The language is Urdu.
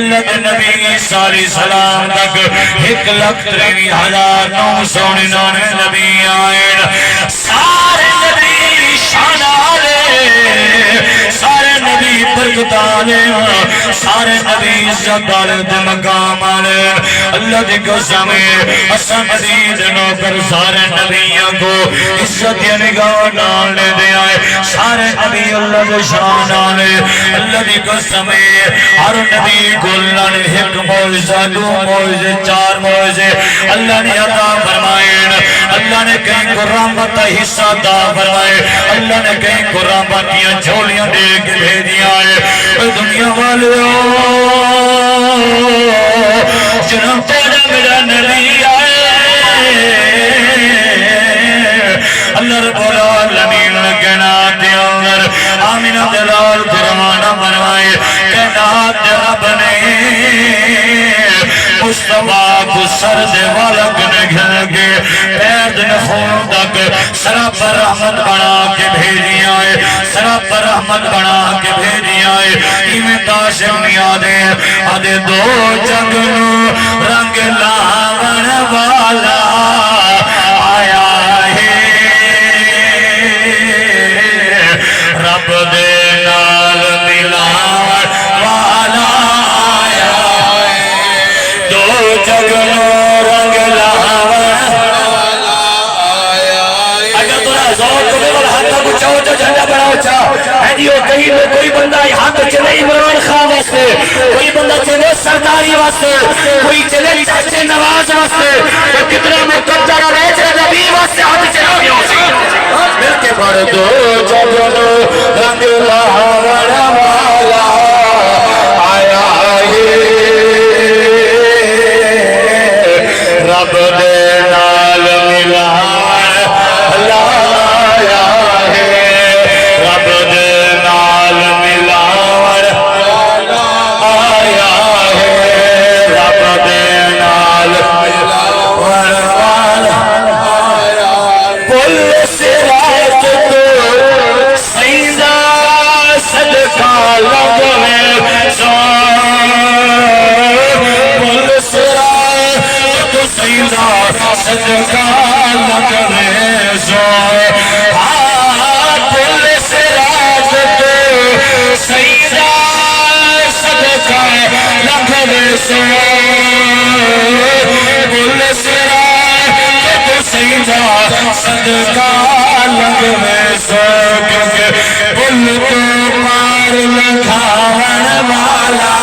اللہ دے نبی عیسیٰ علیہ السلام تک 1,63,999 نبی آئے سارے نبی شان آلے سارے نبی برکت آلے سارے نبی عزت آلے دے مقام آلے اللہ دی قسم اسا نبی دے نوکر سارے نبیوں کو عزت یا نگاہ ڈالنے دے آئے سارے نبی اللہ دے شان آلے اللہ دی قسم ہر نبی کو اللہ نے ایک معجزہ 2 معجزے 4 معجزے اللہ نے عطا فرمائے اللہ نے کہیں کو رحمت کا حصہ عطا فرمائے اللہ نے کہیں کو رحمت کی جھولیاں دے کے بھیجی آئے دنیا والے جنم تیرا میرا نبی آئے اللہ رب العالمین کائنات دے اندر آمینہ دلال فرمانا بنوائے کائنات دے رب نے مصطفیٰ کو سر دے والک نگھن کے پید نخون تک سراب رحمت بنا کے بھیجی آئے سراب رحمت بنا کے بھیجی آئے ایمیں تاشم یادے آدھے 2 جگنو رنگ لاغن والا آیا ہے رب دے نال ملاوٹ والا آیا ہے 2 جگنو رنگ لاغن والا آیا ہے اگر تُرا زور تمہیں والا ہاتھا کو چاہو جو جھنڈا بڑھاؤ چاہو ایڈیو کہیں میں کوئی بندہ یہاں تو چلے عمران خان واسطے کوئی بندہ چلے سرداری واسطے کوئی چلے چاچے نواز واسطے کوئی کتنا مقدر رہے چلے نبی واسطے ہاتھ چلا بھی ہو سی مل کے بڑھ 2 جگنو رنگ لاغن والا آیا ہے رب دے نال ملاوٹ لایا ہے رب دے نال ملاوٹ آیا ہے رب دے نال ملاوٹ آیا پل صراط تو سیدہ صدقہ لگوے پل صراط تو سیدہ صدقہ لگوے پل صراط تو سیدہ صدقہ لگوے پل صراط تو سیدہ صدقہ لگوے کیونکہ پل تو پار لکھاون والا